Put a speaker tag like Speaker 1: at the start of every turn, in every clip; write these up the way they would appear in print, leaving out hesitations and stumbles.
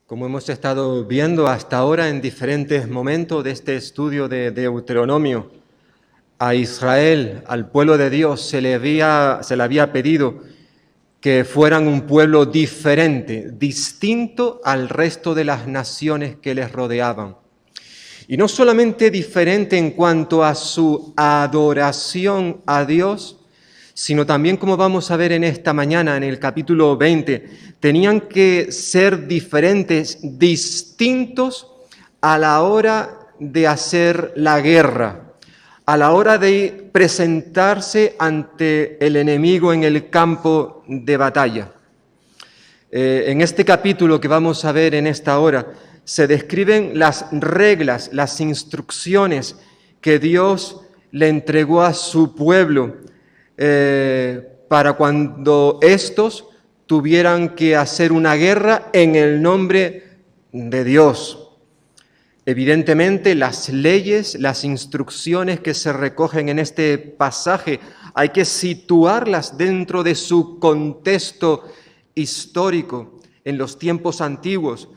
Speaker 1: Como hemos estado viendo hasta ahora en diferentes momentos de este estudio de Deuteronomio, a Israel, al pueblo de Dios, se le había pedido que fueran un pueblo diferente, distinto al resto de las naciones que les rodeaban. Y no solamente diferente en cuanto a su adoración a Dios, sino también, como vamos a ver en esta mañana, en el capítulo 20, tenían que ser diferentes, distintos a la hora de hacer la guerra, a la hora de presentarse ante el enemigo en el campo de batalla. En este capítulo que vamos a ver en esta hora, se describen las reglas, las instrucciones que Dios le entregó a su pueblo para cuando estos tuvieran que hacer una guerra en el nombre de Dios. Evidentemente, las leyes, las instrucciones que se recogen en este pasaje, hay que situarlas dentro de su contexto histórico, en los tiempos antiguos,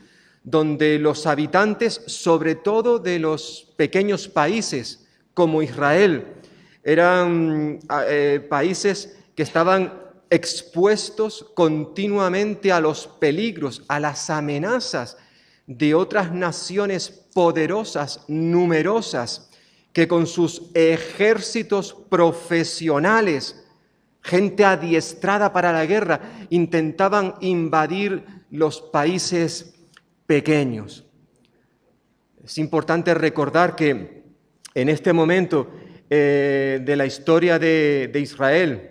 Speaker 1: donde los habitantes, sobre todo de los pequeños países como Israel, eran países que estaban expuestos continuamente a los peligros, a las amenazas de otras naciones poderosas, numerosas, que con sus ejércitos profesionales, gente adiestrada para la guerra, intentaban invadir los países pequeños. Es importante recordar que en este momento de la historia de Israel,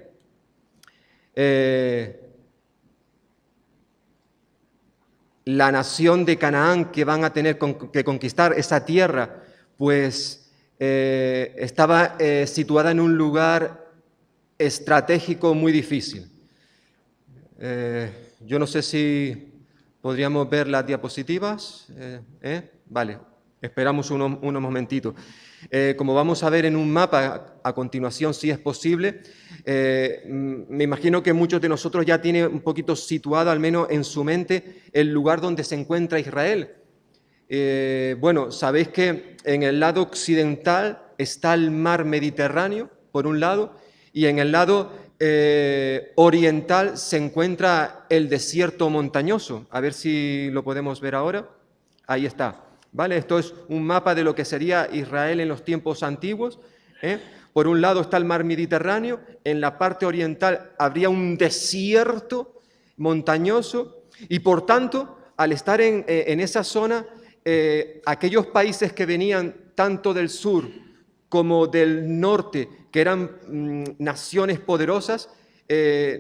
Speaker 1: la nación de Canaán que van a tener que conquistar esa tierra, pues estaba situada en un lugar estratégico muy difícil. Yo no sé si podríamos ver las diapositivas. Vale, esperamos unos momentitos. Como vamos a ver en un mapa a continuación, si es posible, me imagino que muchos de nosotros ya tienen un poquito situado, al menos en su mente, el lugar donde se encuentra Israel. Bueno, sabéis que en el lado occidental está el mar Mediterráneo, por un lado, y en el lado oriental se encuentra el desierto montañoso. A ver si lo podemos ver ahora. Ahí está. ¿Vale? Esto es un mapa de lo que sería Israel en los tiempos antiguos. Por un lado está el mar Mediterráneo, en la parte oriental habría un desierto montañoso y por tanto, al estar en esa zona, aquellos países que venían tanto del sur como del norte, que eran naciones poderosas,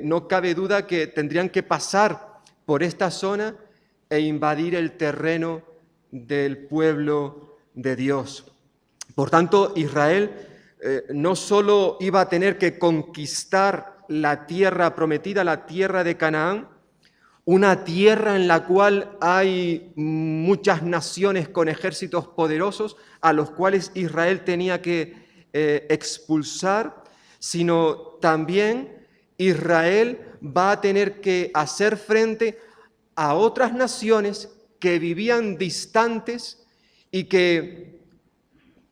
Speaker 1: no cabe duda que tendrían que pasar por esta zona e invadir el terreno del pueblo de Dios. Por tanto, Israel no solo iba a tener que conquistar la tierra prometida, la tierra de Canaán, una tierra en la cual hay muchas naciones con ejércitos poderosos a los cuales Israel tenía que expulsar, sino también Israel va a tener que hacer frente a otras naciones que vivían distantes y que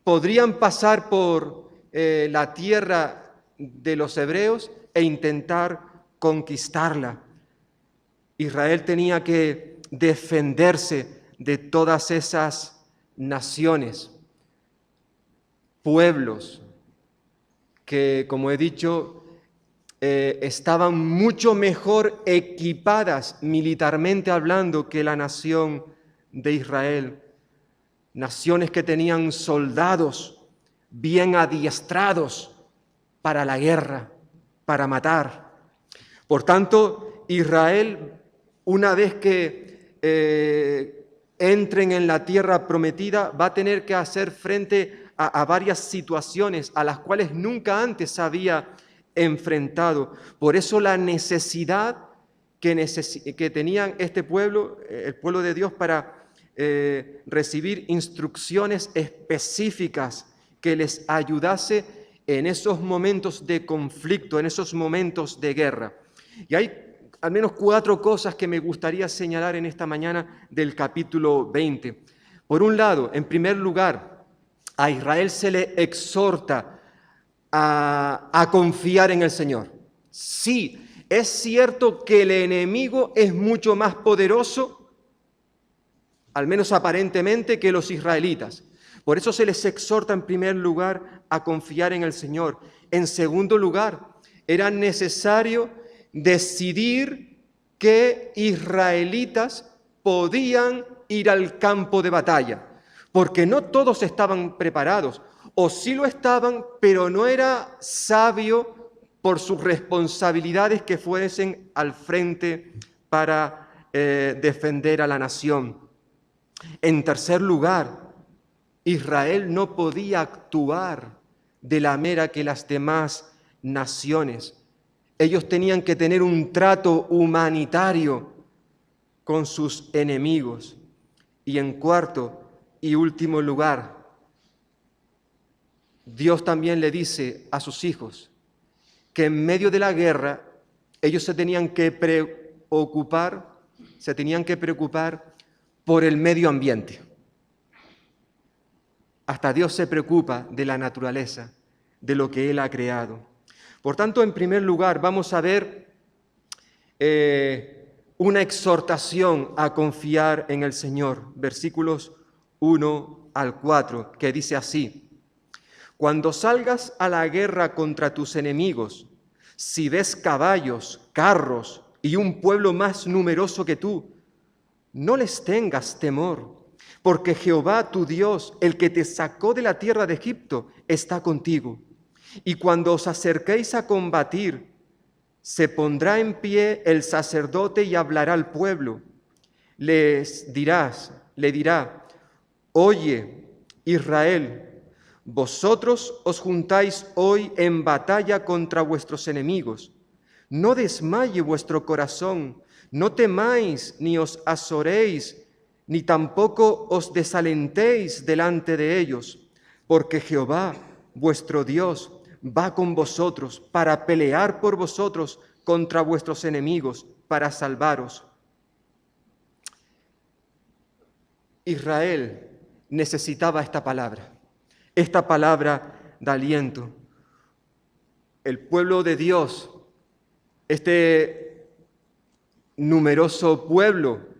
Speaker 1: podrían pasar por la tierra de los hebreos e intentar conquistarla. Israel tenía que defenderse de todas esas naciones, pueblos que, como he dicho, estaban mucho mejor equipadas militarmente hablando que la nación de Israel. Naciones que tenían soldados bien adiestrados para la guerra, para matar. Por tanto, Israel, una vez que entren en la tierra prometida, va a tener que hacer frente a varias situaciones a las cuales nunca antes había enfrentado. Por eso la necesidad que tenían este pueblo, el pueblo de Dios, para recibir instrucciones específicas que les ayudase en esos momentos de conflicto, en esos momentos de guerra. Y hay al menos 4 cosas que me gustaría señalar en esta mañana del capítulo 20. Por un lado, en primer lugar, a Israel se le exhorta a confiar en el Señor. Sí, es cierto que el enemigo es mucho más poderoso, al menos aparentemente, que los israelitas. Por eso se les exhorta en primer lugar a confiar en el Señor. En segundo lugar, era necesario decidir qué israelitas podían ir al campo de batalla, porque no todos estaban preparados, o sí lo estaban, pero no era sabio por sus responsabilidades que fuesen al frente para defender a la nación. En tercer lugar, Israel no podía actuar de la manera que las demás naciones. Ellos tenían que tener un trato humanitario con sus enemigos. Y en cuarto y último lugar, Dios también le dice a sus hijos que en medio de la guerra ellos se tenían que preocupar por el medio ambiente. Hasta Dios se preocupa de la naturaleza, de lo que Él ha creado. Por tanto, en primer lugar, vamos a ver una exhortación a confiar en el Señor. Versículos 1 al 4, que dice así: Cuando salgas a la guerra contra tus enemigos, si ves caballos, carros y un pueblo más numeroso que tú, no les tengas temor, porque Jehová tu Dios, el que te sacó de la tierra de Egipto, está contigo. Y cuando os acerquéis a combatir, se pondrá en pie el sacerdote y hablará al pueblo. Le dirá: Oye, Israel, vosotros os juntáis hoy en batalla contra vuestros enemigos. No desmaye vuestro corazón, no temáis ni os azoréis, ni tampoco os desalentéis delante de ellos, porque Jehová, vuestro Dios, va con vosotros para pelear por vosotros contra vuestros enemigos, para salvaros. Israel necesitaba esta palabra de aliento. El pueblo de Dios, este numeroso pueblo,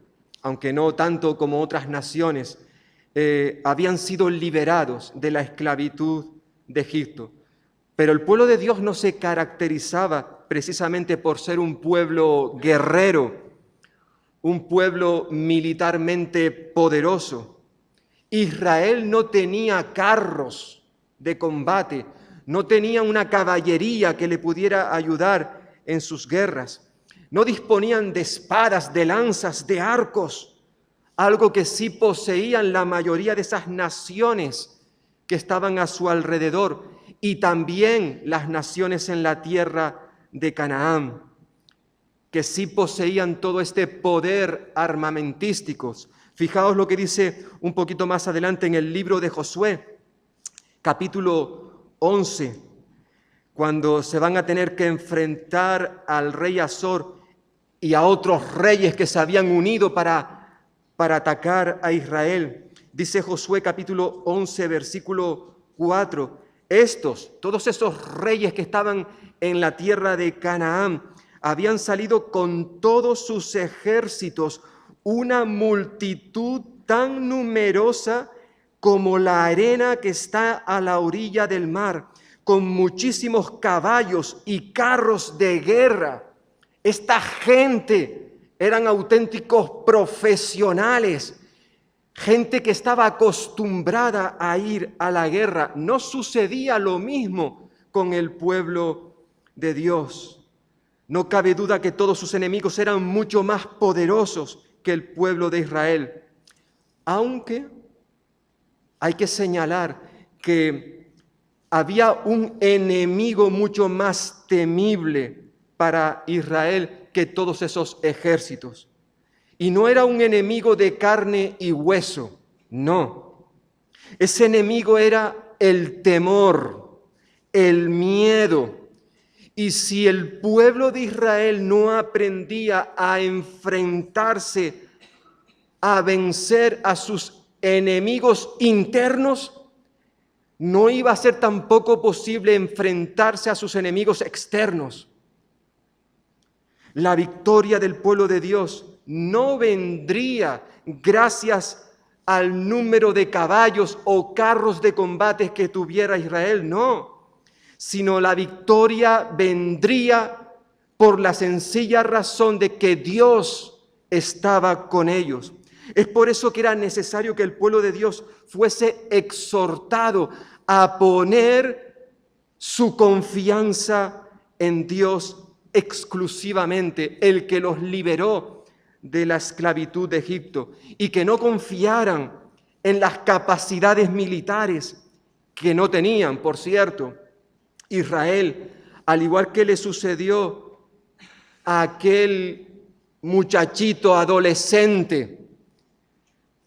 Speaker 1: aunque no tanto como otras naciones, habían sido liberados de la esclavitud de Egipto. Pero el pueblo de Dios no se caracterizaba precisamente por ser un pueblo guerrero, un pueblo militarmente poderoso. Israel no tenía carros de combate, no tenía una caballería que le pudiera ayudar en sus guerras. No disponían de espadas, de lanzas, de arcos, algo que sí poseían la mayoría de esas naciones que estaban a su alrededor y también las naciones en la tierra de Canaán, que sí poseían todo este poder armamentístico. Fijaos lo que dice un poquito más adelante en el libro de Josué, capítulo 11, cuando se van a tener que enfrentar al rey Azor y a otros reyes que se habían unido para atacar a Israel. Dice Josué capítulo 11, versículo 4, todos esos reyes que estaban en la tierra de Canaán, habían salido con todos sus ejércitos, una multitud tan numerosa como la arena que está a la orilla del mar, con muchísimos caballos y carros de guerra. Esta gente eran auténticos profesionales, gente que estaba acostumbrada a ir a la guerra. No sucedía lo mismo con el pueblo de Dios. No cabe duda que todos sus enemigos eran mucho más poderosos que el pueblo de Israel. Aunque hay que señalar que había un enemigo mucho más temible para Israel que todos esos ejércitos. Y no era un enemigo de carne y hueso, no. Ese enemigo era el temor, el miedo. Y si el pueblo de Israel no aprendía a enfrentarse, a vencer a sus enemigos internos, no iba a ser tampoco posible enfrentarse a sus enemigos externos. La victoria del pueblo de Dios no vendría gracias al número de caballos o carros de combate que tuviera Israel, no, sino la victoria vendría por la sencilla razón de que Dios estaba con ellos. Es por eso que era necesario que el pueblo de Dios fuese exhortado a poner su confianza en Dios exclusivamente, el que los liberó de la esclavitud de Egipto, y que no confiaran en las capacidades militares que no tenían, por cierto. Israel, al igual que le sucedió a aquel muchachito adolescente,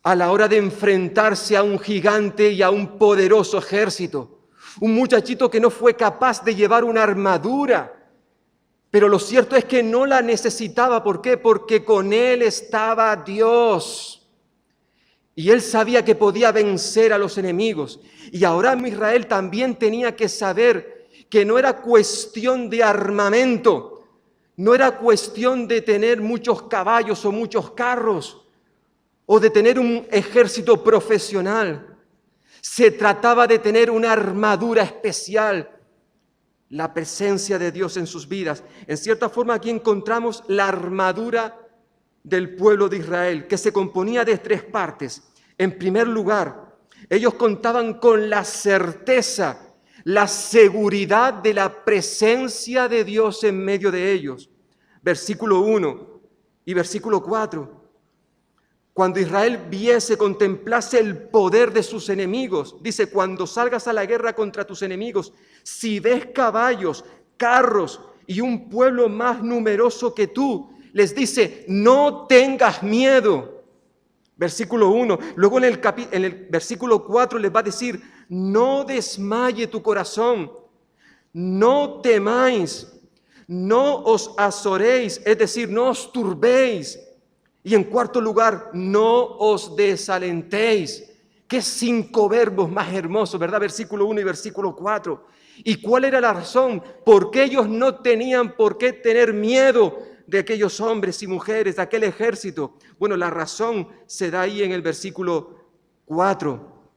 Speaker 1: a la hora de enfrentarse a un gigante y a un poderoso ejército, un muchachito que no fue capaz de llevar una armadura, pero lo cierto es que no la necesitaba. ¿Por qué? Porque con él estaba Dios. Y él sabía que podía vencer a los enemigos. Y ahora Israel también tenía que saber que no era cuestión de armamento, no era cuestión de tener muchos caballos o muchos carros, o de tener un ejército profesional. Se trataba de tener una armadura especial, la presencia de Dios en sus vidas. En cierta forma, aquí encontramos la armadura del pueblo de Israel, que se componía de 3 partes. En primer lugar, ellos contaban con la certeza, la seguridad de la presencia de Dios en medio de ellos. Versículo 1 y versículo 4. Cuando Israel viese, contemplase el poder de sus enemigos, dice, cuando salgas a la guerra contra tus enemigos, si ves caballos, carros y un pueblo más numeroso que tú, les dice, no tengas miedo. Versículo 1. Luego en el versículo 4 les va a decir, no desmaye tu corazón, no temáis, no os azoréis, es decir, no os turbéis. Y en cuarto lugar, no os desalentéis. Qué 5 verbos más hermosos, ¿verdad? Versículo 1 y versículo 4. ¿Y cuál era la razón? Porque ellos no tenían por qué tener miedo de aquellos hombres y mujeres, de aquel ejército. Bueno, la razón se da ahí en el versículo 4.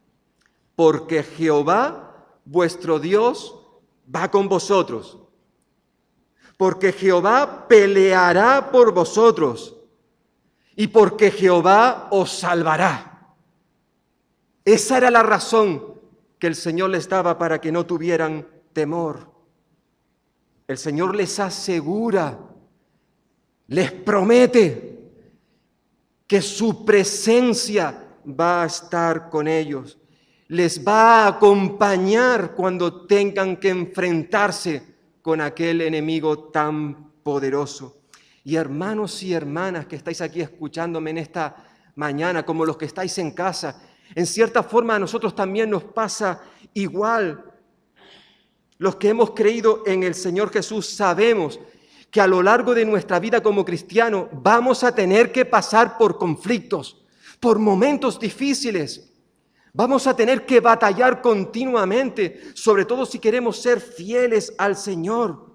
Speaker 1: Porque Jehová, vuestro Dios, va con vosotros. Porque Jehová peleará por vosotros. Y porque Jehová os salvará. Esa era la razón que el Señor les daba para que no tuvieran temor. El Señor les asegura, les promete que su presencia va a estar con ellos. Les va a acompañar cuando tengan que enfrentarse con aquel enemigo tan poderoso. Y hermanos y hermanas que estáis aquí escuchándome en esta mañana, como los que estáis en casa, en cierta forma a nosotros también nos pasa igual. Los que hemos creído en el Señor Jesús sabemos que a lo largo de nuestra vida como cristianos vamos a tener que pasar por conflictos, por momentos difíciles. Vamos a tener que batallar continuamente, sobre todo si queremos ser fieles al Señor.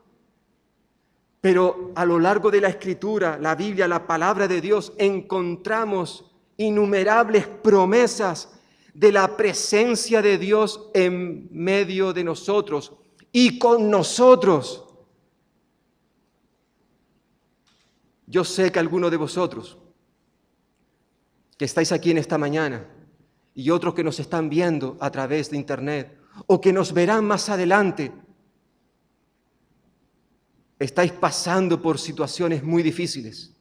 Speaker 1: Pero a lo largo de la Escritura, la Biblia, la palabra de Dios, encontramos innumerables promesas de la presencia de Dios en medio de nosotros y con nosotros. Yo sé que algunos de vosotros que estáis aquí en esta mañana y otros que nos están viendo a través de internet o que nos verán más adelante, estáis pasando por situaciones muy difíciles.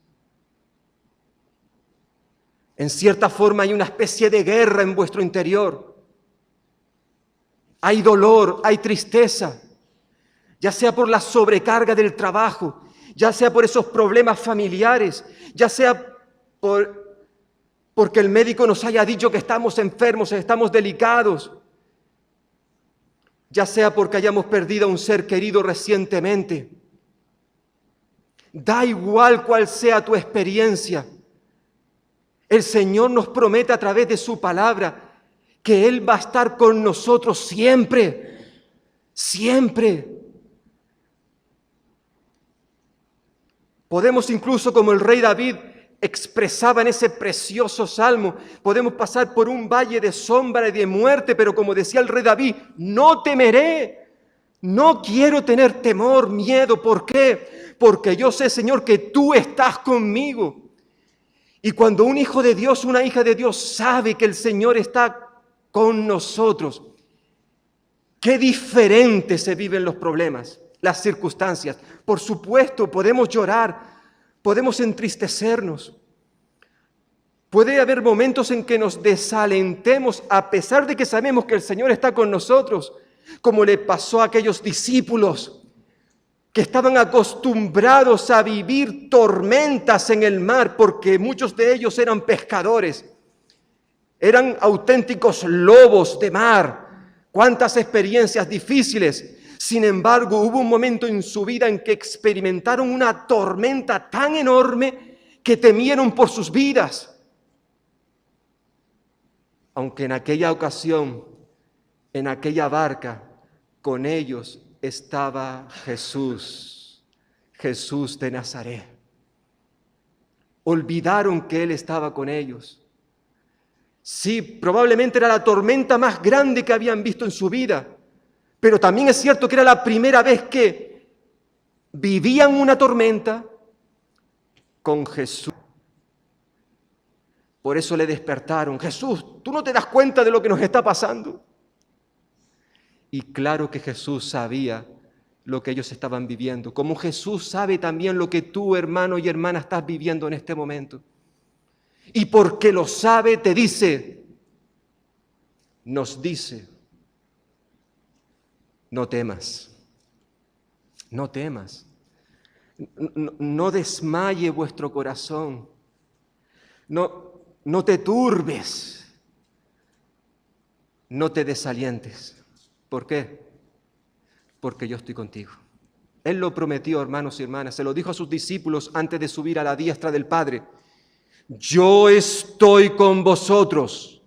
Speaker 1: En cierta forma hay una especie de guerra en vuestro interior. Hay dolor, hay tristeza, ya sea por la sobrecarga del trabajo, ya sea por esos problemas familiares, ya sea porque el médico nos haya dicho que estamos enfermos, estamos delicados. ya sea porque hayamos perdido a un ser querido recientemente. Da igual cuál sea tu experiencia. El Señor nos promete a través de su palabra que Él va a estar con nosotros siempre, siempre. Podemos incluso, como el rey David expresaba en ese precioso salmo, podemos pasar por un valle de sombra y de muerte, pero como decía el rey David, no temeré, no quiero tener temor, miedo. ¿Por qué? Porque yo sé, Señor, que tú estás conmigo. Y cuando un hijo de Dios, una hija de Dios sabe que el Señor está con nosotros, qué diferente se viven los problemas, las circunstancias. Por supuesto, podemos llorar, podemos entristecernos. Puede haber momentos en que nos desalentemos a pesar de que sabemos que el Señor está con nosotros, como le pasó a aquellos discípulos que estaban acostumbrados a vivir tormentas en el mar, porque muchos de ellos eran pescadores, eran auténticos lobos de mar. Cuántas experiencias difíciles. Sin embargo, hubo un momento en su vida en que experimentaron una tormenta tan enorme que temieron por sus vidas. Aunque en aquella ocasión, en aquella barca, con ellos estaba Jesús, Jesús de Nazaret. Olvidaron que Él estaba con ellos. Sí, probablemente era la tormenta más grande que habían visto en su vida, pero también es cierto que era la primera vez que vivían una tormenta con Jesús. Por eso le despertaron: Jesús, ¿tú no te das cuenta de lo que nos está pasando? Y claro que Jesús sabía lo que ellos estaban viviendo, como Jesús sabe también lo que tú, hermano y hermana, estás viviendo en este momento. Y porque lo sabe, te dice, nos dice, no temas, no temas, no desmaye vuestro corazón, no te turbes, no te desalientes. ¿Por qué? Porque yo estoy contigo. Él lo prometió, hermanos y hermanas, se lo dijo a sus discípulos antes de subir a la diestra del Padre. Yo estoy con vosotros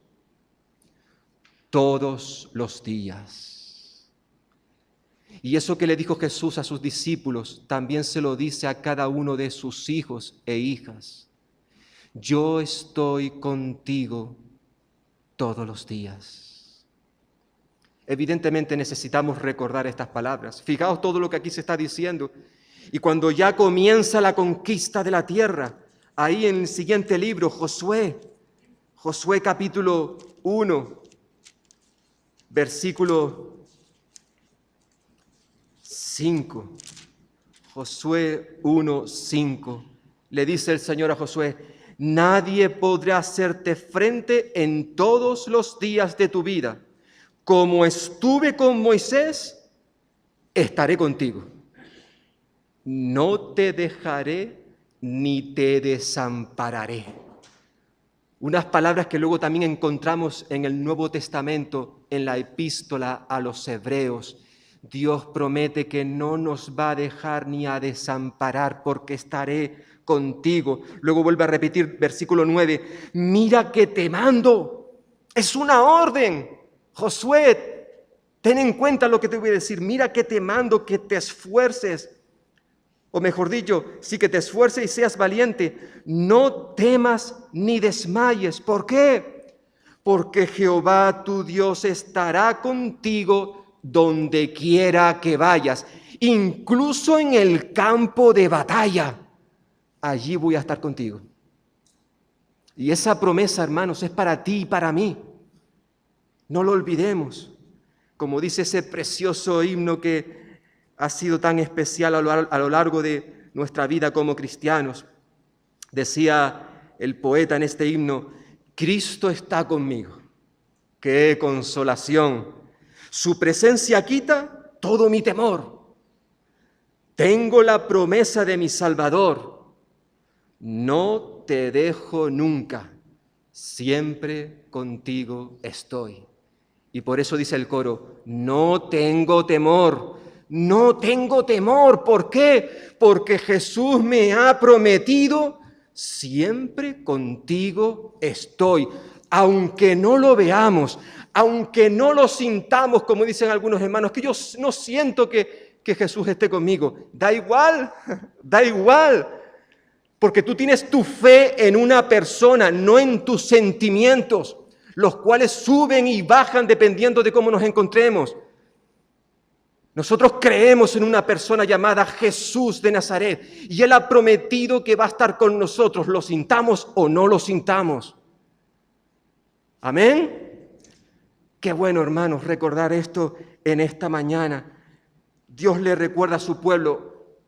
Speaker 1: todos los días. Y eso que le dijo Jesús a sus discípulos, también se lo dice a cada uno de sus hijos e hijas. Yo estoy contigo todos los días. Evidentemente necesitamos recordar estas palabras. Fijaos todo lo que aquí se está diciendo. Y cuando ya comienza la conquista de la tierra, ahí en el siguiente libro, Josué capítulo 1, versículo 5. Josué 1, 5. Le dice el Señor a Josué: nadie podrá hacerte frente en todos los días de tu vida. Como estuve con Moisés, estaré contigo. No te dejaré ni te desampararé. Unas palabras que luego también encontramos en el Nuevo Testamento, en la epístola a los Hebreos. Dios promete que no nos va a dejar ni a desamparar, porque estaré contigo. Luego vuelve a repetir, versículo 9, mira que te mando. Es una orden. Josué, ten en cuenta lo que te voy a decir. Mira que te mando que te esfuerces. O mejor dicho, sí, que te esfuerces y seas valiente. No temas ni desmayes. ¿Por qué? Porque Jehová tu Dios estará contigo donde quiera que vayas. Incluso en el campo de batalla. Allí voy a estar contigo. Y esa promesa, hermanos, es para ti y para mí. No lo olvidemos. Como dice ese precioso himno que ha sido tan especial a lo largo de nuestra vida como cristianos. Decía el poeta en este himno: Cristo está conmigo. ¡Qué consolación! Su presencia quita todo mi temor. Tengo la promesa de mi Salvador. No te dejo nunca, siempre contigo estoy. Y por eso dice el coro, no tengo temor, no tengo temor. ¿Por qué? Porque Jesús me ha prometido, siempre contigo estoy. Aunque no lo veamos, aunque no lo sintamos, como dicen algunos hermanos, que yo no siento que Jesús esté conmigo. Da igual, da igual. Porque tú tienes tu fe en una persona, no en tus sentimientos, los cuales suben y bajan dependiendo de cómo nos encontremos. Nosotros creemos en una persona llamada Jesús de Nazaret y Él ha prometido que va a estar con nosotros, lo sintamos o no lo sintamos. Amén. Qué bueno, hermanos, recordar esto en esta mañana. Dios le recuerda a su pueblo,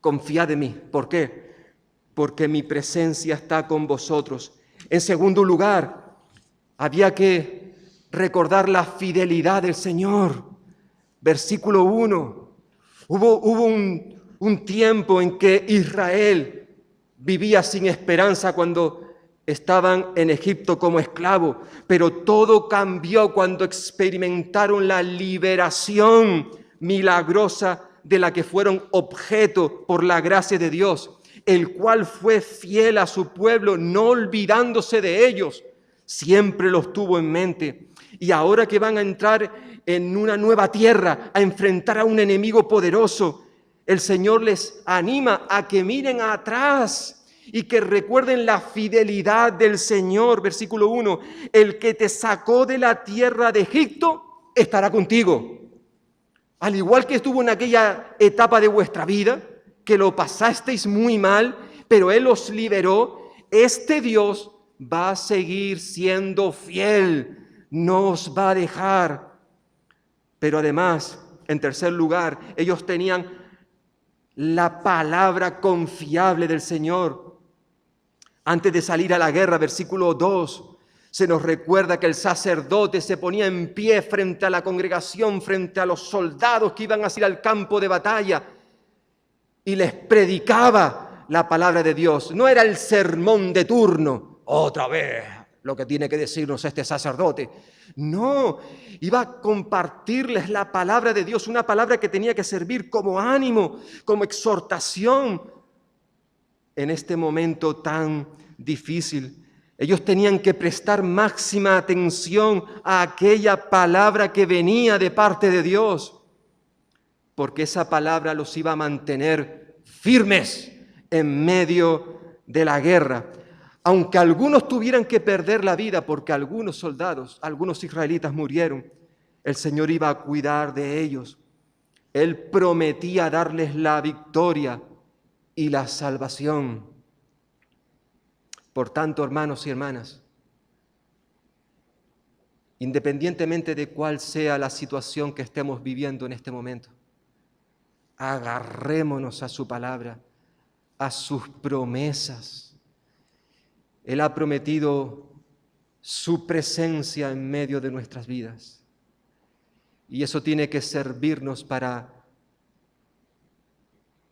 Speaker 1: confiad en mí. ¿Por qué? Porque mi presencia está con vosotros. En segundo lugar, había que recordar la fidelidad del Señor. Versículo 1. Hubo un tiempo en que Israel vivía sin esperanza cuando estaban en Egipto como esclavos, pero todo cambió cuando experimentaron la liberación milagrosa de la que fueron objeto por la gracia de Dios, el cual fue fiel a su pueblo, no olvidándose de ellos. Siempre los tuvo en mente. Y ahora que van a entrar en una nueva tierra, a enfrentar a un enemigo poderoso, el Señor les anima a que miren atrás y que recuerden la fidelidad del Señor. Versículo 1, el que te sacó de la tierra de Egipto estará contigo. Al igual que estuvo en aquella etapa de vuestra vida, que lo pasasteis muy mal, pero Él os liberó, este Dios va a seguir siendo fiel, no os va a dejar. Pero además, en tercer lugar, ellos tenían la palabra confiable del Señor. Antes de salir a la guerra, versículo 2, se nos recuerda que el sacerdote se ponía en pie frente a la congregación, frente a los soldados que iban a ir al campo de batalla y les predicaba la palabra de Dios. No era el sermón de turno, otra vez lo que tiene que decirnos este sacerdote. No, iba a compartirles la palabra de Dios, una palabra que tenía que servir como ánimo, como exhortación en este momento tan difícil. Ellos tenían que prestar máxima atención a aquella palabra que venía de parte de Dios, porque esa palabra los iba a mantener firmes en medio de la guerra. Aunque algunos tuvieran que perder la vida porque algunos soldados, algunos israelitas murieron, el Señor iba a cuidar de ellos. Él prometía darles la victoria y la salvación. Por tanto, hermanos y hermanas, independientemente de cuál sea la situación que estemos viviendo en este momento, agarrémonos a su palabra, a sus promesas. Él ha prometido su presencia en medio de nuestras vidas. Y eso tiene que servirnos para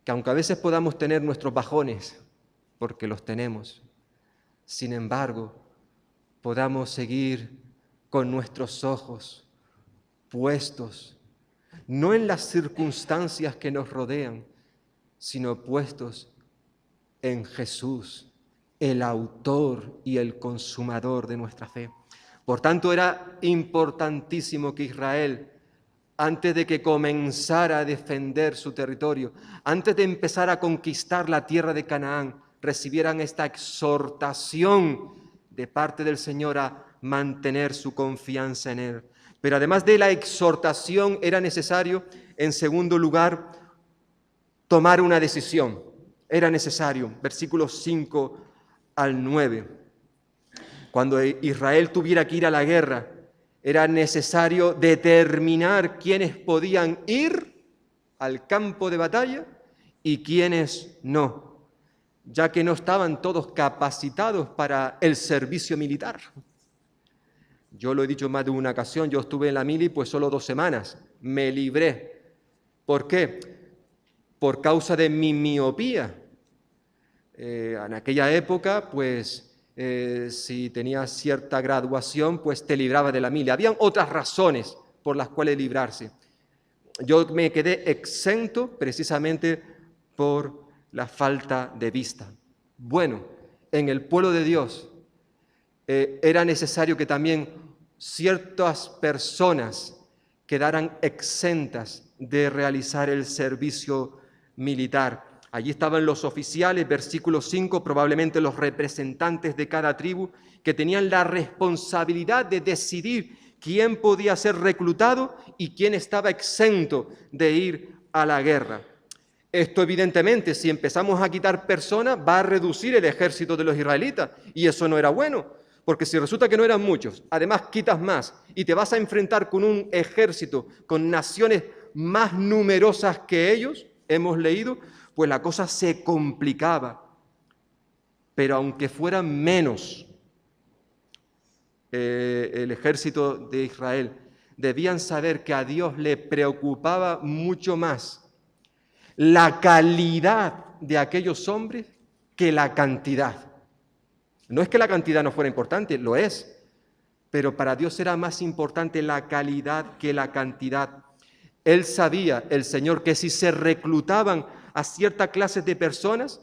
Speaker 1: que, aunque a veces podamos tener nuestros bajones, porque los tenemos, sin embargo, podamos seguir con nuestros ojos puestos, no en las circunstancias que nos rodean, sino puestos en Jesús, el autor y el consumador de nuestra fe. Por tanto, era importantísimo que Israel, antes de que comenzara a defender su territorio, antes de empezar a conquistar la tierra de Canaán, recibieran esta exhortación de parte del Señor a mantener su confianza en Él. Pero además de la exhortación, era necesario, en segundo lugar, tomar una decisión. Era necesario, versículos 5 al 9. Cuando Israel tuviera que ir a la guerra, era necesario determinar quiénes podían ir al campo de batalla y quiénes no, ya que no estaban todos capacitados para el servicio militar. Yo lo he dicho más de una ocasión, yo estuve en la mili pues solo 2 semanas, me libré. ¿Por qué? Por causa de mi miopía. En aquella época, pues si tenías cierta graduación, pues te libraba de la mili. Habían otras razones por las cuales librarse. Yo me quedé exento precisamente por la falta de vista. Bueno, en el pueblo de Dios era necesario que también ciertas personas quedaran exentas de realizar el servicio militar. Allí estaban los oficiales, versículo 5, probablemente los representantes de cada tribu, que tenían la responsabilidad de decidir quién podía ser reclutado y quién estaba exento de ir a la guerra. Esto, evidentemente, si empezamos a quitar personas, va a reducir el ejército de los israelitas, y eso no era bueno, porque si resulta que no eran muchos, además quitas más y te vas a enfrentar con un ejército, con naciones más numerosas que ellos, hemos leído, pues la cosa se complicaba. Pero aunque fueran menos el ejército de Israel, debían saber que a Dios le preocupaba mucho más la calidad de aquellos hombres que la cantidad. No es que la cantidad no fuera importante, lo es, pero para Dios era más importante la calidad que la cantidad. Él sabía, el Señor, que si se reclutaban a cierta clase de personas,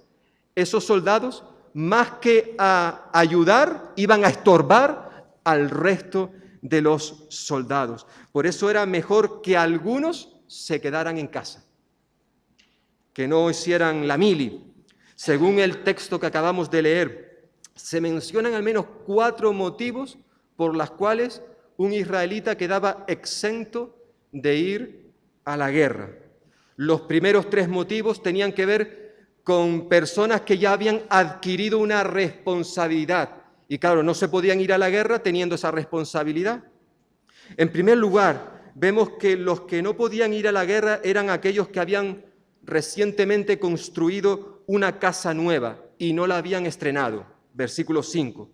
Speaker 1: esos soldados, más que a ayudar, iban a estorbar al resto de los soldados. Por eso era mejor que algunos se quedaran en casa, que no hicieran la mili. Según el texto que acabamos de leer, se mencionan al menos 4 motivos por los cuales un israelita quedaba exento de ir a la guerra. Los primeros 3 motivos tenían que ver con personas que ya habían adquirido una responsabilidad. Y claro, no se podían ir a la guerra teniendo esa responsabilidad. En primer lugar, vemos que los que no podían ir a la guerra eran aquellos que habían recientemente construido una casa nueva y no la habían estrenado. Versículo 5.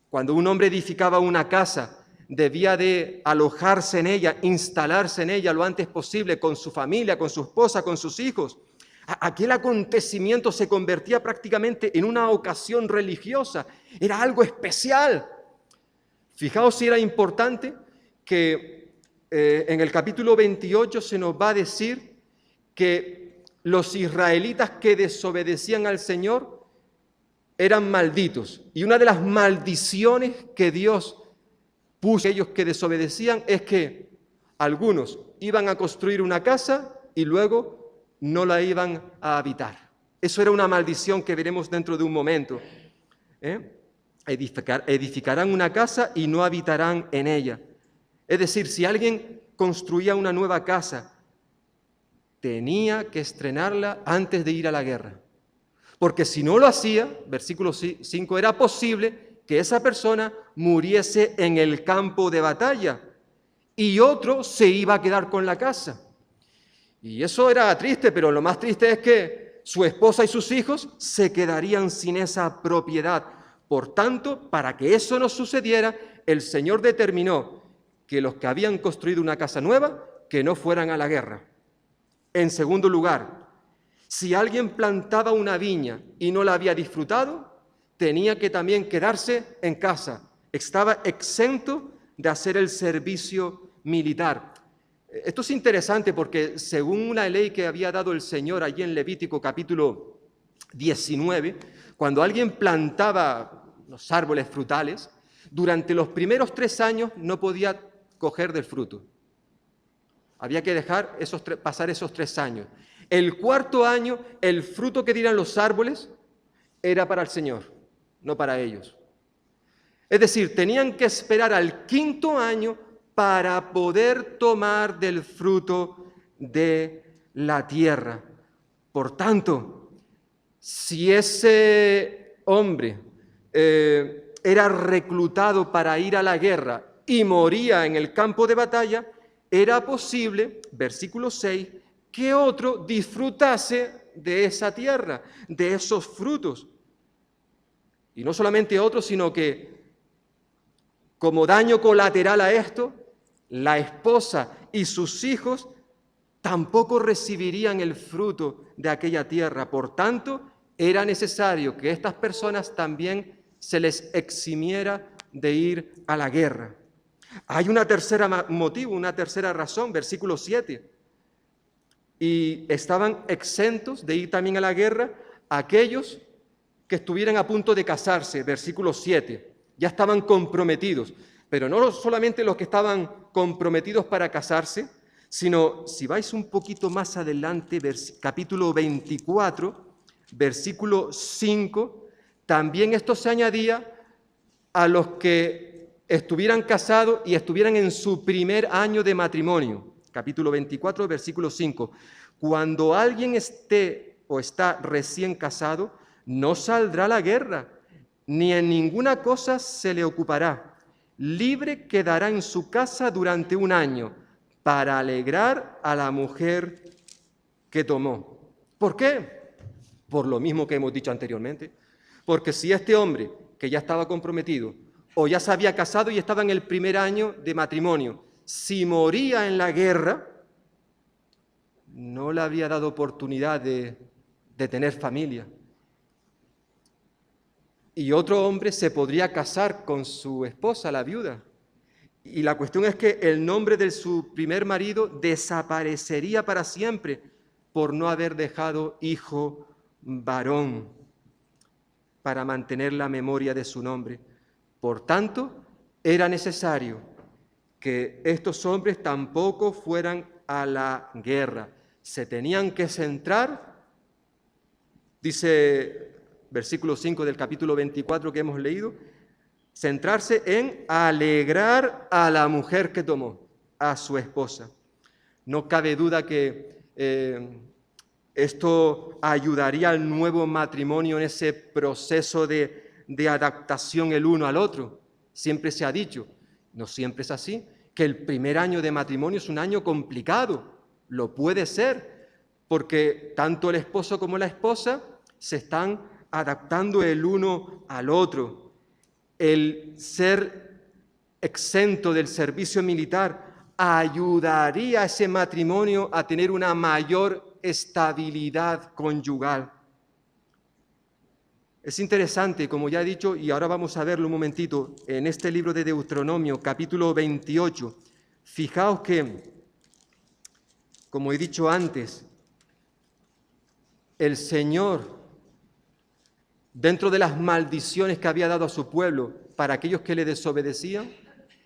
Speaker 1: Cuando un hombre edificaba una casa, debía de alojarse en ella, instalarse en ella lo antes posible con su familia, con su esposa, con sus hijos. Aquel acontecimiento se convertía prácticamente en una ocasión religiosa, era algo especial. Fijaos si era importante que en el capítulo 28 se nos va a decir que los israelitas que desobedecían al Señor eran malditos. Y una de las maldiciones que Dios puso a ellos que desobedecían es que algunos iban a construir una casa y luego no la iban a habitar. Eso era una maldición que veremos dentro de un momento. Edificarán una casa y no habitarán en ella. Es decir, si alguien construía una nueva casa, tenía que estrenarla antes de ir a la guerra. Porque si no lo hacía, versículo 5, era posible que esa persona muriese en el campo de batalla y otro se iba a quedar con la casa. Y eso era triste, pero lo más triste es que su esposa y sus hijos se quedarían sin esa propiedad. Por tanto, para que eso no sucediera, el Señor determinó que los que habían construido una casa nueva, que no fueran a la guerra. En segundo lugar, si alguien plantaba una viña y no la había disfrutado, tenía que también quedarse en casa. Estaba exento de hacer el servicio militar. Esto es interesante porque según una ley que había dado el Señor allí en Levítico capítulo 19, cuando alguien plantaba los árboles frutales, durante los primeros 3 años no podía coger del fruto. Había que dejar pasar esos 3 años. El 4.º año, el fruto que dieran los árboles era para el Señor, no para ellos. Es decir, tenían que esperar al 5.º año para poder tomar del fruto de la tierra. Por tanto, si ese hombre era reclutado para ir a la guerra y moría en el campo de batalla, era posible, versículo 6, que otro disfrutase de esa tierra, de esos frutos. Y no solamente otro, sino que como daño colateral a esto, la esposa y sus hijos tampoco recibirían el fruto de aquella tierra. Por tanto, era necesario que estas personas también se les eximiera de ir a la guerra. Hay una tercera motivo, una tercera razón, versículo 7. Y estaban exentos de ir también a la guerra aquellos que estuvieran a punto de casarse, versículo 7. Ya estaban comprometidos, pero no solamente los que estaban comprometidos para casarse, sino, si vais un poquito más adelante, capítulo 24, versículo 5, también esto se añadía a los que estuvieran casados y estuvieran en su primer año de matrimonio. Capítulo 24, versículo 5. Cuando alguien esté o está recién casado, no saldrá a la guerra, ni en ninguna cosa se le ocupará. Libre quedará en su casa durante un año, para alegrar a la mujer que tomó. ¿Por qué? Por lo mismo que hemos dicho anteriormente. Porque si este hombre, que ya estaba comprometido, o ya se había casado y estaba en el primer año de matrimonio, si moría en la guerra, no le había dado oportunidad de tener familia. Y otro hombre se podría casar con su esposa, la viuda. Y la cuestión es que el nombre de su primer marido desaparecería para siempre por no haber dejado hijo varón para mantener la memoria de su nombre. Por tanto, era necesario que estos hombres tampoco fueran a la guerra. Se tenían que centrar, dice versículo 5 del capítulo 24 que hemos leído, centrarse en alegrar a la mujer que tomó, a su esposa. No cabe duda que esto ayudaría al nuevo matrimonio en ese proceso de adaptación el uno al otro. Siempre se ha dicho, no siempre es así, que el primer año de matrimonio es un año complicado. Lo puede ser, porque tanto el esposo como la esposa se están adaptando el uno al otro. El ser exento del servicio militar ayudaría a ese matrimonio a tener una mayor estabilidad conyugal. Es interesante, como ya he dicho, y ahora vamos a verlo un momentito, en este libro de Deuteronomio, capítulo 28, fijaos que, como he dicho antes, el Señor, dentro de las maldiciones que había dado a su pueblo para aquellos que le desobedecían,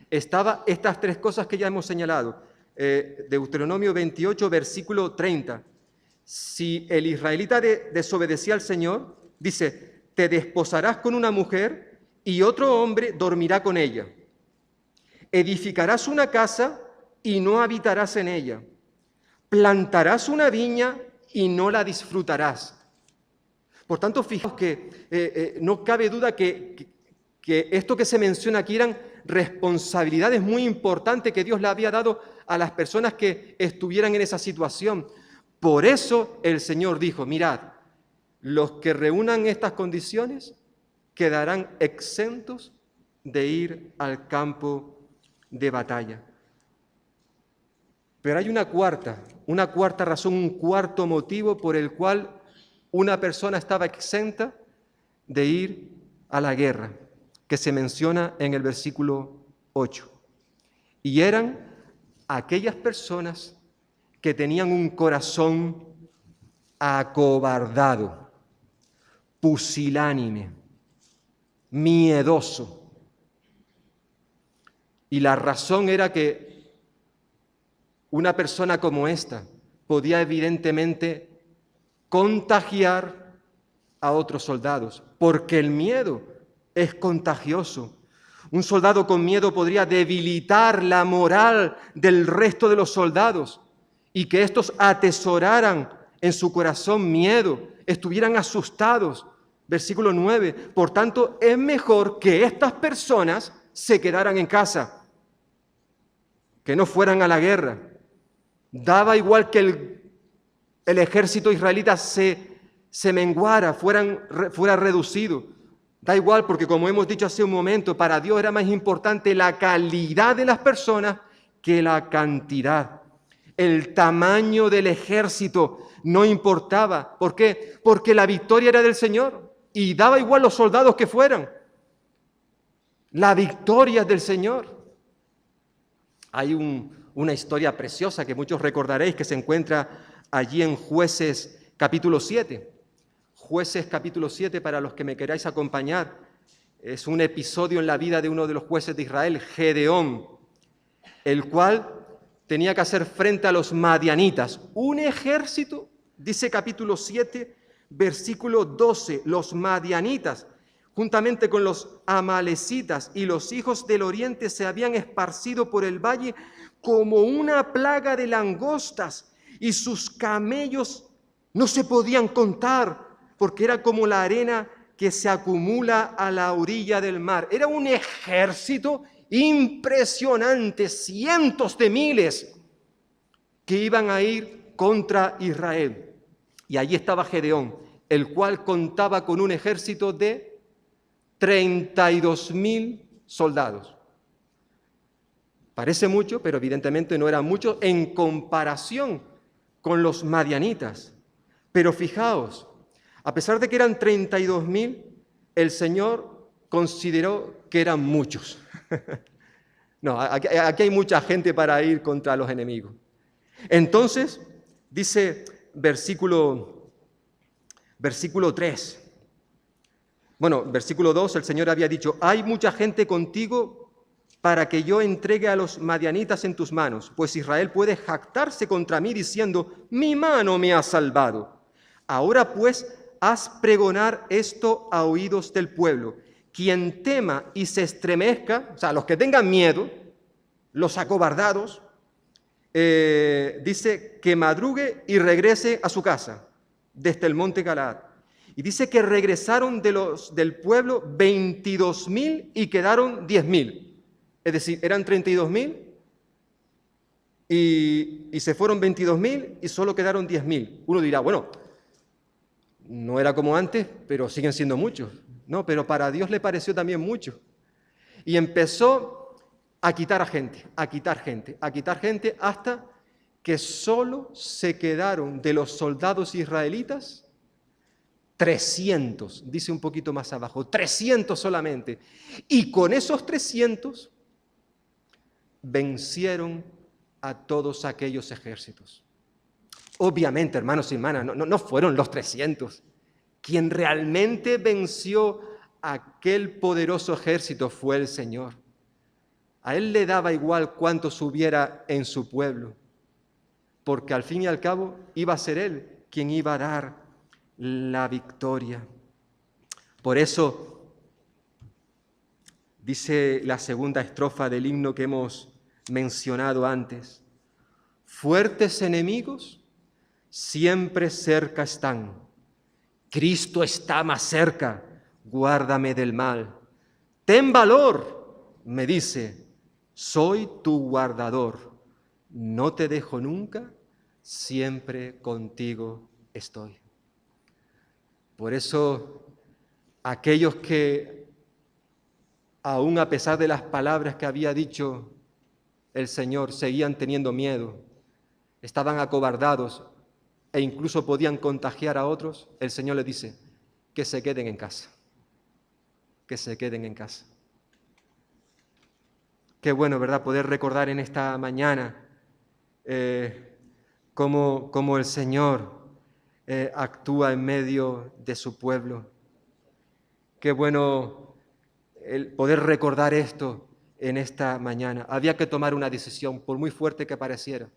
Speaker 1: estaba estas tres cosas que ya hemos señalado. Deuteronomio 28, versículo 30. Si el israelita desobedecía al Señor, dice, te desposarás con una mujer y otro hombre dormirá con ella. Edificarás una casa y no habitarás en ella. Plantarás una viña y no la disfrutarás. Por tanto, fijaos que no cabe duda que esto que se menciona aquí eran responsabilidades muy importantes que Dios le había dado a las personas que estuvieran en esa situación. Por eso el Señor dijo, mirad, los que reúnan estas condiciones quedarán exentos de ir al campo de batalla. Pero hay una cuarta razón, un cuarto motivo por el cual una persona estaba exenta de ir a la guerra, que se menciona en el versículo 8. Y eran aquellas personas que tenían un corazón acobardado, pusilánime, miedoso. Y la razón era que una persona como esta podía evidentemente contagiar a otros soldados, porque el miedo es contagioso. Un soldado con miedo podría debilitar la moral del resto de los soldados y que estos atesoraran en su corazón miedo, estuvieran asustados. Versículo 9. Por tanto, es mejor que estas personas se quedaran en casa, que no fueran a la guerra. Daba igual que el ejército israelita se menguara, fuera reducido. Da igual, porque como hemos dicho hace un momento, para Dios era más importante la calidad de las personas que la cantidad. El tamaño del ejército no importaba. ¿Por qué? Porque la victoria era del Señor y daba igual los soldados que fueran. la victoria del Señor. Hay una historia preciosa que muchos recordaréis que se encuentra allí en Jueces capítulo 7. Jueces capítulo 7, para los que me queráis acompañar, es un episodio en la vida de uno de los jueces de Israel, Gedeón, el cual tenía que hacer frente a los madianitas. Un ejército, dice capítulo 7, versículo 12, los madianitas, juntamente con los amalecitas y los hijos del oriente, se habían esparcido por el valle como una plaga de langostas, y sus camellos no se podían contar, porque era como la arena que se acumula a la orilla del mar. Era un ejército impresionante, cientos de miles que iban a ir contra Israel. Y allí estaba Gedeón, el cual contaba con un ejército de 32.000 soldados. Parece mucho, pero evidentemente no era mucho en comparación con los madianitas. Pero fijaos, a pesar de que eran 32.000, el Señor consideró que eran muchos. No, aquí hay mucha gente para ir contra los enemigos. Entonces, dice versículo 3. Bueno, versículo 2, el Señor había dicho: hay mucha gente contigo para que yo entregue a los madianitas en tus manos, pues Israel puede jactarse contra mí diciendo: mi mano me ha salvado. Ahora pues, haz pregonar esto a oídos del pueblo. Quien tema y se estremezca, o sea, los que tengan miedo, los acobardados, dice que madrugue y regrese a su casa desde el monte Galaad. Y dice que regresaron del pueblo 22.000 y quedaron 10.000. Es decir, eran 32.000 y se fueron 22.000 y solo quedaron 10.000. Uno dirá, bueno, no era como antes, pero siguen siendo muchos. No, pero para Dios le pareció también mucho. Y empezó a quitar gente, hasta que solo se quedaron de los soldados israelitas 300, dice un poquito más abajo, 300 solamente. Y con esos 300 vencieron a todos aquellos ejércitos. Obviamente, hermanos y hermanas, no fueron los 300. Quien realmente venció a aquel poderoso ejército fue el Señor. A Él le daba igual cuántos hubiera en su pueblo, porque al fin y al cabo iba a ser Él quien iba a dar la victoria. Por eso dice la segunda estrofa del himno que hemos mencionado antes: fuertes enemigos siempre cerca están, Cristo está más cerca, guárdame del mal. Ten valor, me dice, soy tu guardador, no te dejo nunca, siempre contigo estoy. Por eso, aquellos que, aún a pesar de las palabras que había dicho el Señor, seguían teniendo miedo, estaban acobardados e incluso podían contagiar a otros, el Señor les dice que se queden en casa, que se queden en casa. Qué bueno, ¿verdad?, poder recordar en esta mañana cómo el Señor actúa en medio de su pueblo. Qué bueno el poder recordar esto en esta mañana. Había que tomar una decisión, por muy fuerte que pareciera.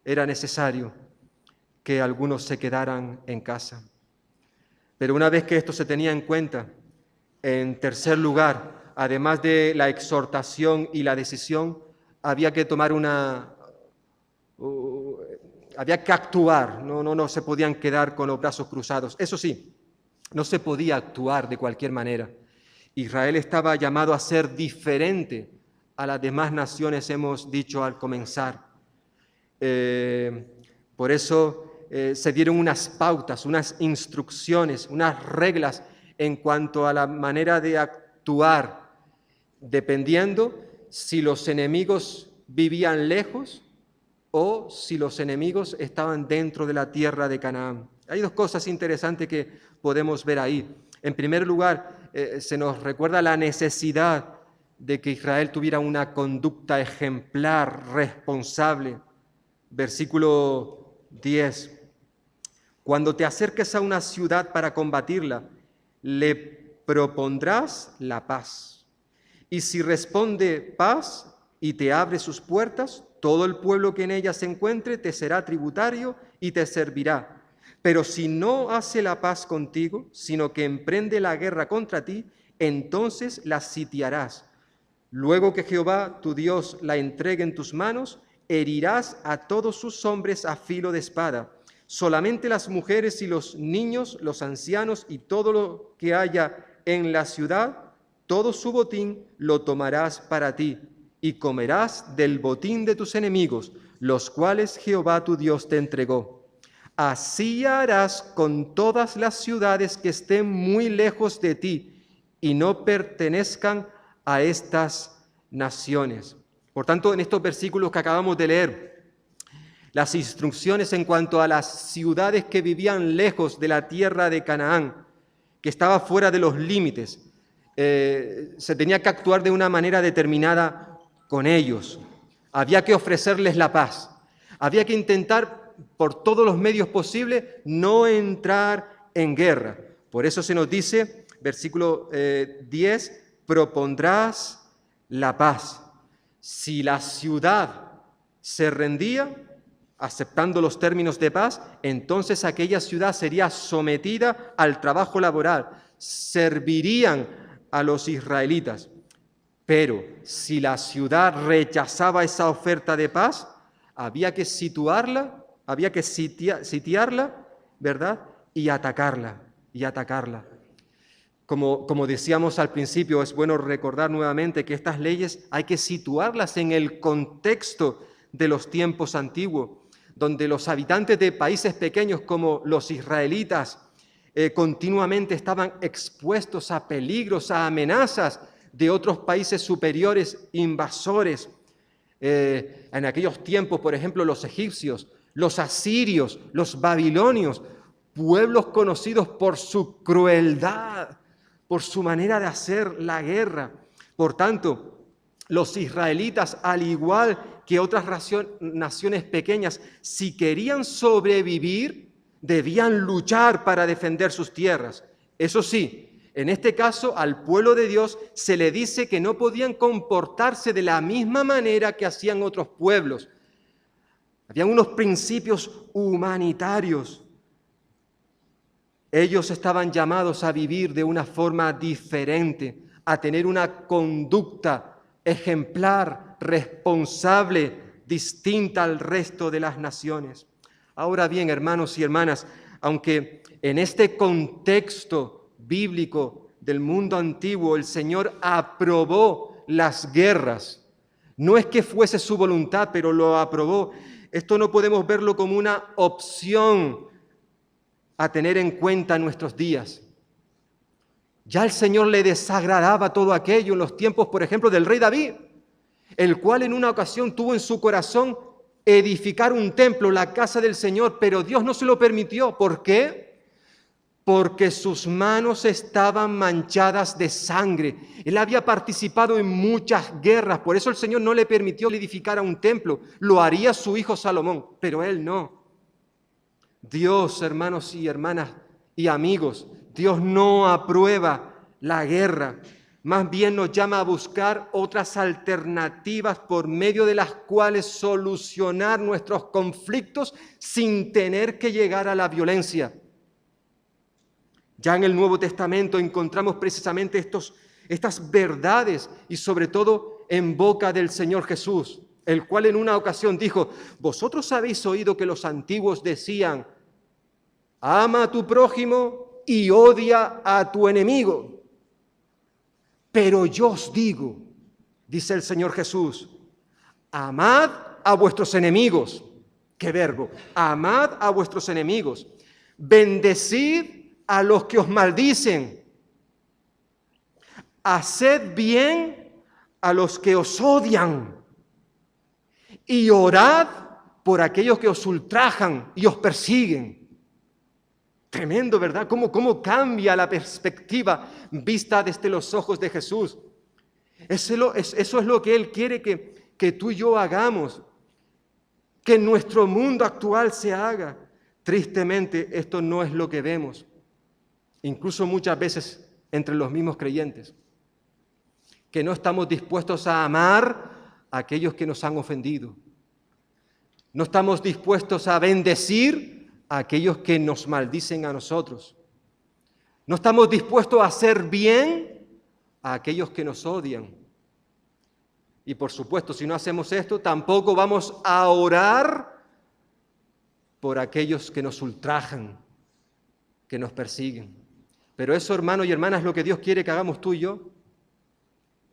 Speaker 1: Era necesario que algunos se quedaran en casa. Pero una vez que esto se tenía en cuenta, en tercer lugar, además de la exhortación y la decisión, había que tomar había que actuar, no se podían quedar con los brazos cruzados. Eso sí, no se podía actuar de cualquier manera. Israel estaba llamado a ser diferente a las demás naciones, hemos dicho al comenzar. Por eso se dieron unas pautas, unas instrucciones, unas reglas en cuanto a la manera de actuar, dependiendo si los enemigos vivían lejos o si los enemigos estaban dentro de la tierra de Canaán. Hay dos cosas interesantes que podemos ver ahí. En primer lugar, se nos recuerda la necesidad de que Israel tuviera una conducta ejemplar, responsable. Versículo 10. Cuando te acerques a una ciudad para combatirla, le propondrás la paz. Y si responde paz y te abre sus puertas, todo el pueblo que en ella se encuentre te será tributario y te servirá. Pero si no hace la paz contigo, sino que emprende la guerra contra ti, entonces la sitiarás. Luego que Jehová, tu Dios, la entregue en tus manos, herirás a todos sus hombres a filo de espada. Solamente las mujeres y los niños, los ancianos y todo lo que haya en la ciudad, todo su botín lo tomarás para ti, y comerás del botín de tus enemigos, los cuales Jehová tu Dios te entregó. Así harás con todas las ciudades que estén muy lejos de ti y no pertenezcan a estas naciones. Por tanto, en estos versículos que acabamos de leer, las instrucciones en cuanto a las ciudades que vivían lejos de la tierra de Canaán, que estaba fuera de los límites, se tenía que actuar de una manera determinada con ellos. Había que ofrecerles la paz. Había que intentar por todos los medios posibles no entrar en guerra. Por eso se nos dice, versículo 10, propondrás la paz. Si la ciudad se rendía, aceptando los términos de paz, entonces aquella ciudad sería sometida al trabajo laboral, servirían a los israelitas. Pero si la ciudad rechazaba esa oferta de paz, había que situarla, había que sitiarla, ¿verdad? Y atacarla. Como decíamos al principio, es bueno recordar nuevamente que estas leyes hay que situarlas en el contexto de los tiempos antiguos, donde los habitantes de países pequeños como los israelitas continuamente estaban expuestos a peligros, a amenazas de otros países superiores invasores. En aquellos tiempos, por ejemplo, los egipcios, los asirios, los babilonios, pueblos conocidos por su crueldad, por su manera de hacer la guerra. Por tanto, los israelitas, al igual que otras naciones pequeñas, si querían sobrevivir, debían luchar para defender sus tierras. Eso sí, en este caso, al pueblo de Dios se le dice que no podían comportarse de la misma manera que hacían otros pueblos. Habían unos principios humanitarios. Ellos estaban llamados a vivir de una forma diferente, a tener una conducta ejemplar, responsable, distinta al resto de las naciones. Ahora bien, hermanos y hermanas, aunque en este contexto bíblico del mundo antiguo el Señor aprobó las guerras, no es que fuese su voluntad, pero lo aprobó. Esto no podemos verlo como una opción a tener en cuenta en nuestros días. Ya al Señor le desagradaba todo aquello en los tiempos, por ejemplo, del rey David, el cual en una ocasión tuvo en su corazón edificar un templo, la casa del Señor, pero Dios no se lo permitió. ¿Por qué? Porque sus manos estaban manchadas de sangre. Él había participado en muchas guerras, por eso el Señor no le permitió edificar un templo. Lo haría su hijo Salomón, pero él no. Dios, hermanos y hermanas y amigos, Dios no aprueba la guerra. Más bien nos llama a buscar otras alternativas por medio de las cuales solucionar nuestros conflictos sin tener que llegar a la violencia. Ya en el Nuevo Testamento encontramos precisamente estas verdades y sobre todo en boca del Señor Jesús, el cual en una ocasión dijo: vosotros habéis oído que los antiguos decían, ama a tu prójimo y odia a tu enemigo. Pero yo os digo, dice el Señor Jesús, amad a vuestros enemigos. ¿Qué verbo? Amad a vuestros enemigos. Bendecid a los que os maldicen. Haced bien a los que os odian. Y orad por aquellos que os ultrajan y os persiguen. Tremendo, ¿verdad? ¿Cómo cambia la perspectiva vista desde los ojos de Jesús? Eso es lo que Él quiere que tú y yo hagamos, que en nuestro mundo actual se haga. Tristemente, esto no es lo que vemos, incluso muchas veces entre los mismos creyentes, que no estamos dispuestos a amar a aquellos que nos han ofendido. No estamos dispuestos a bendecir a aquellos que nos maldicen a nosotros. No estamos dispuestos a hacer bien a aquellos que nos odian. Y por supuesto, si no hacemos esto, tampoco vamos a orar por aquellos que nos ultrajan, que nos persiguen. Pero eso, hermanos y hermanas, es lo que Dios quiere que hagamos tú y yo.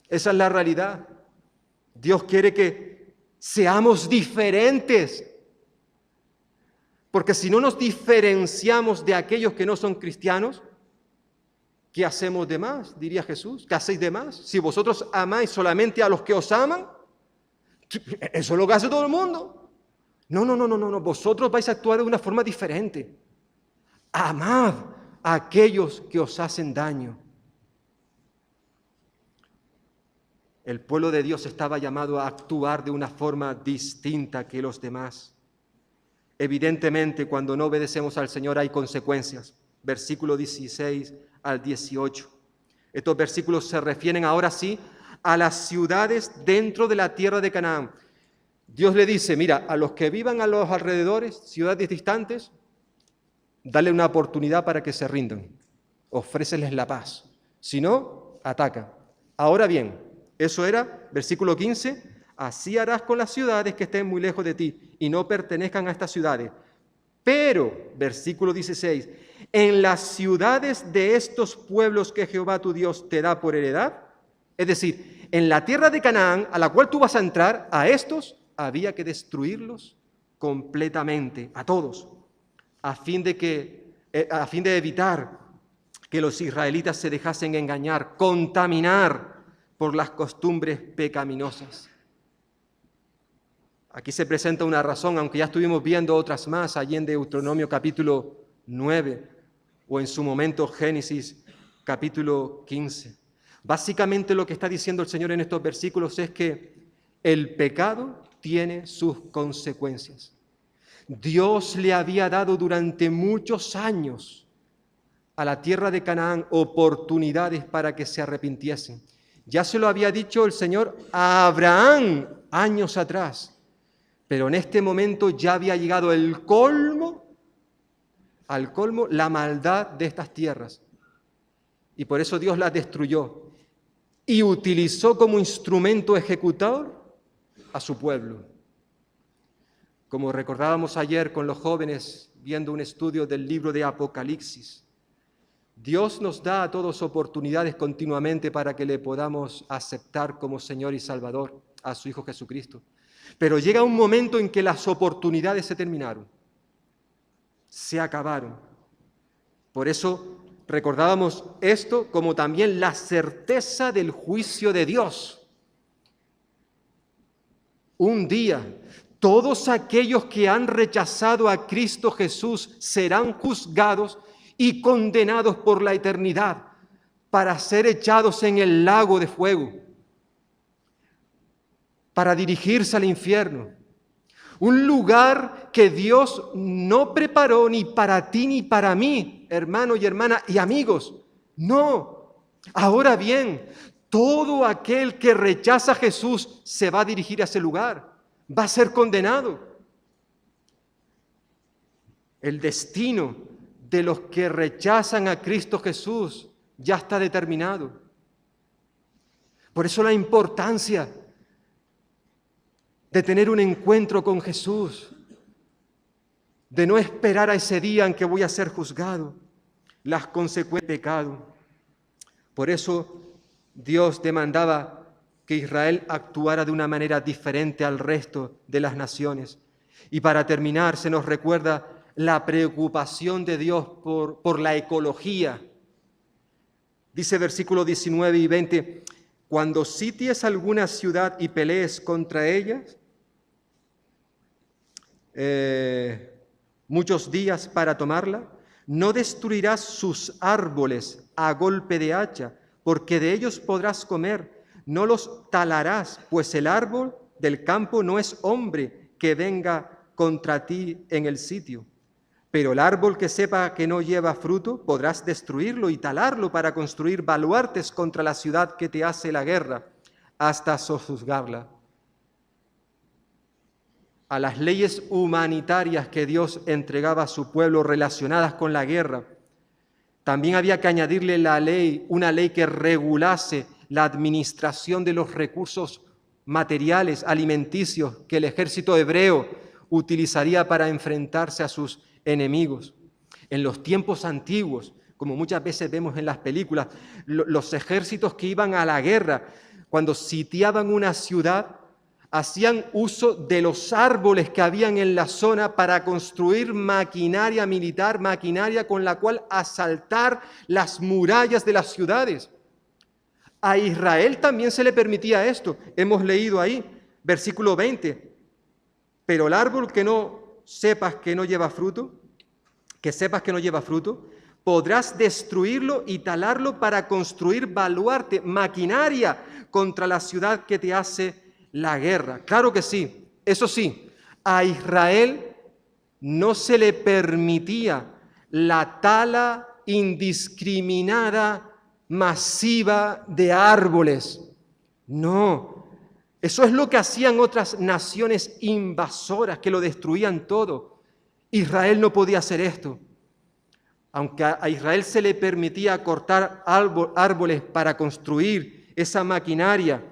Speaker 1: Esa es la realidad. Dios quiere que seamos diferentes. Porque si no nos diferenciamos de aquellos que no son cristianos, ¿qué hacemos de más? Diría Jesús. ¿Qué hacéis de más? Si vosotros amáis solamente a los que os aman, eso es lo que hace todo el mundo. No. Vosotros vais a actuar de una forma diferente. Amad a aquellos que os hacen daño. El pueblo de Dios estaba llamado a actuar de una forma distinta que los demás. Evidentemente, cuando no obedecemos al Señor hay consecuencias. Versículo 16 al 18. Estos versículos se refieren ahora sí a las ciudades dentro de la tierra de Canaán. Dios le dice, mira, a los que vivan a los alrededores, ciudades distantes, dale una oportunidad para que se rindan. Ofréceles la paz. Si no, ataca. Ahora bien, eso era, versículo 15, así harás con las ciudades que estén muy lejos de ti y no pertenezcan a estas ciudades. Pero, versículo 16, en las ciudades de estos pueblos que Jehová tu Dios te da por heredad, es decir, en la tierra de Canaán a la cual tú vas a entrar, a estos había que destruirlos completamente, a todos, a fin de evitar que los israelitas se dejasen engañar, contaminar por las costumbres pecaminosas. Aquí se presenta una razón, aunque ya estuvimos viendo otras más allí en Deuteronomio capítulo 9 o en su momento Génesis capítulo 15. Básicamente lo que está diciendo el Señor en estos versículos es que el pecado tiene sus consecuencias. Dios le había dado durante muchos años a la tierra de Canaán oportunidades para que se arrepintiesen. Ya se lo había dicho el Señor a Abraham años atrás, pero en este momento ya había llegado al colmo, la maldad de estas tierras. Y por eso Dios las destruyó y utilizó como instrumento ejecutor a su pueblo. Como recordábamos ayer con los jóvenes viendo un estudio del libro de Apocalipsis, Dios nos da a todos oportunidades continuamente para que le podamos aceptar como Señor y Salvador a su Hijo Jesucristo. Pero llega un momento en que las oportunidades se terminaron, se acabaron. Por eso recordábamos esto como también la certeza del juicio de Dios. Un día, todos aquellos que han rechazado a Cristo Jesús serán juzgados y condenados por la eternidad para ser echados en el lago de fuego, para dirigirse al infierno. Un lugar que Dios no preparó ni para ti ni para mí, hermano y hermana y amigos. No. Ahora bien, todo aquel que rechaza a Jesús se va a dirigir a ese lugar, va a ser condenado. El destino de los que rechazan a Cristo Jesús ya está determinado. Por eso la importancia de tener un encuentro con Jesús, de no esperar a ese día en que voy a ser juzgado, las consecuencias del pecado. Por eso Dios demandaba que Israel actuara de una manera diferente al resto de las naciones. Y para terminar, se nos recuerda la preocupación de Dios por la ecología. Dice versículos 19 y 20, cuando sities alguna ciudad y pelees contra ellas, muchos días para tomarla, no destruirás sus árboles a golpe de hacha, porque de ellos podrás comer, no los talarás, pues el árbol del campo no es hombre que venga contra ti en el sitio. Pero el árbol que sepa que no lleva fruto, podrás destruirlo y talarlo para construir baluartes contra la ciudad que te hace la guerra, hasta sojuzgarla. A las leyes humanitarias que Dios entregaba a su pueblo relacionadas con la guerra, también había que añadirle una ley que regulase la administración de los recursos materiales, alimenticios, que el ejército hebreo utilizaría para enfrentarse a sus enemigos. En los tiempos antiguos, como muchas veces vemos en las películas, los ejércitos que iban a la guerra, cuando sitiaban una ciudad, hacían uso de los árboles que habían en la zona para construir maquinaria militar, maquinaria con la cual asaltar las murallas de las ciudades. A Israel también se le permitía esto. Hemos leído ahí, versículo 20. Pero el árbol que sepas que no lleva fruto, podrás destruirlo y talarlo para construir baluarte, maquinaria contra la ciudad que te hace la guerra. Claro que sí. Eso sí, a Israel no se le permitía la tala indiscriminada, masiva de árboles. No, eso es lo que hacían otras naciones invasoras que lo destruían todo. Israel no podía hacer esto. Aunque a Israel se le permitía cortar árboles para construir esa maquinaria,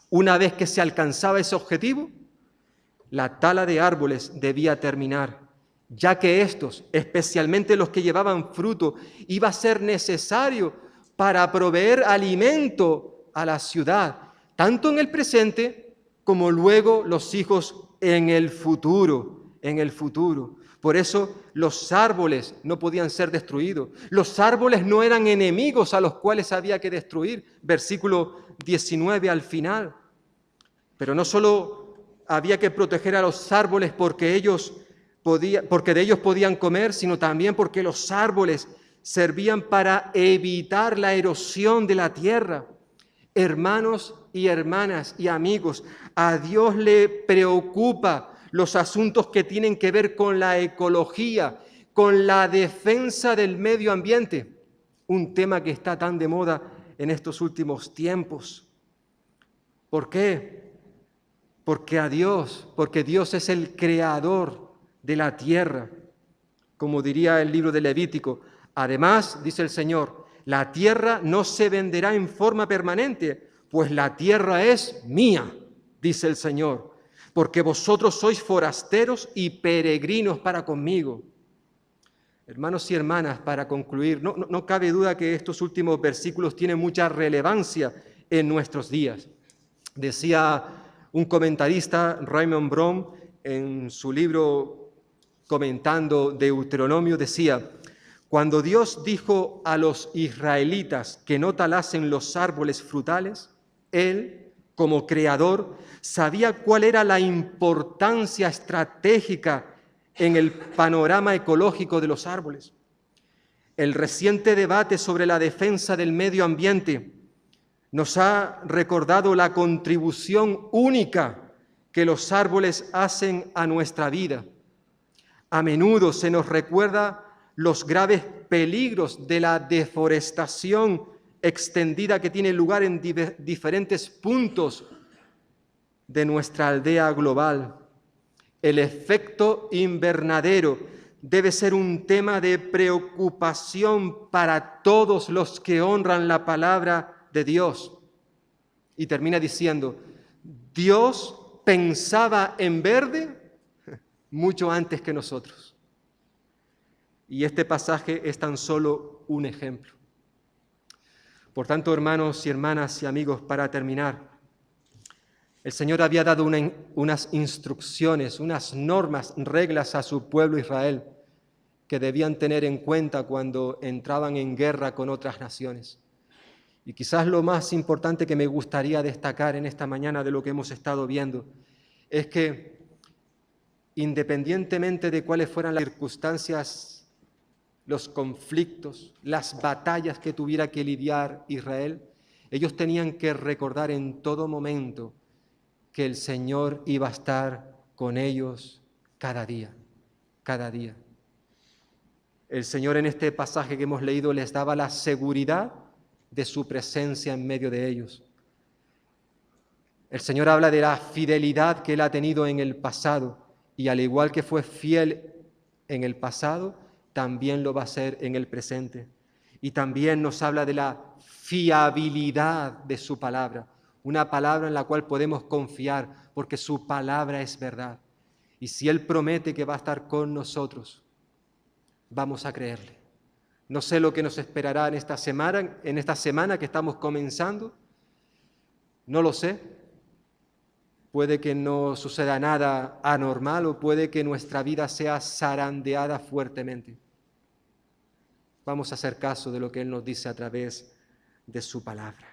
Speaker 1: una vez que se alcanzaba ese objetivo, la tala de árboles debía terminar, ya que estos, especialmente los que llevaban fruto, iba a ser necesario para proveer alimento a la ciudad, tanto en el presente como luego los hijos en el futuro. Por eso los árboles no podían ser destruidos. Los árboles no eran enemigos a los cuales había que destruir. Versículo 19 al final. Pero no solo había que proteger a los árboles porque de ellos podían comer, sino también porque los árboles servían para evitar la erosión de la tierra. Hermanos y hermanas y amigos, a Dios le preocupa los asuntos que tienen que ver con la ecología, con la defensa del medio ambiente, un tema que está tan de moda en estos últimos tiempos. ¿Por qué? Porque Dios es el creador de la tierra, como diría el libro de Levítico. Además, dice el Señor, la tierra no se venderá en forma permanente, pues la tierra es mía, dice el Señor, porque vosotros sois forasteros y peregrinos para conmigo. Hermanos y hermanas, para concluir, no cabe duda que estos últimos versículos tienen mucha relevancia en nuestros días. Decía un comentarista, Raymond Brown, en su libro comentando Deuteronomio, decía: cuando Dios dijo a los israelitas que no talasen los árboles frutales, Él, como creador, sabía cuál era la importancia estratégica en el panorama ecológico de los árboles. El reciente debate sobre la defensa del medio ambiente nos ha recordado la contribución única que los árboles hacen a nuestra vida. A menudo se nos recuerda los graves peligros de la deforestación extendida que tiene lugar en diferentes puntos de nuestra aldea global. El efecto invernadero debe ser un tema de preocupación para todos los que honran la palabra de Dios. Y termina diciendo: Dios pensaba en verde mucho antes que nosotros. Y este pasaje es tan solo un ejemplo. Por tanto, hermanos y hermanas y amigos, para terminar, el Señor había dado unas instrucciones, unas normas, reglas a su pueblo Israel que debían tener en cuenta cuando entraban en guerra con otras naciones. Y quizás lo más importante que me gustaría destacar en esta mañana de lo que hemos estado viendo es que, independientemente de cuáles fueran las circunstancias, los conflictos, las batallas que tuviera que lidiar Israel, Ellos tenían que recordar en todo momento que el Señor iba a estar con ellos cada día, cada día. El Señor en este pasaje que hemos leído les daba la seguridad de su presencia en medio de ellos. El Señor habla de la fidelidad que Él ha tenido en el pasado y al igual que fue fiel en el pasado, también lo va a ser en el presente. Y también nos habla de la fiabilidad de su palabra, una palabra en la cual podemos confiar porque su palabra es verdad. Y si Él promete que va a estar con nosotros, vamos a creerle. No sé lo que nos esperará en esta semana que estamos comenzando, no lo sé. Puede que no suceda nada anormal o puede que nuestra vida sea zarandeada fuertemente. Vamos a hacer caso de lo que Él nos dice a través de su palabra.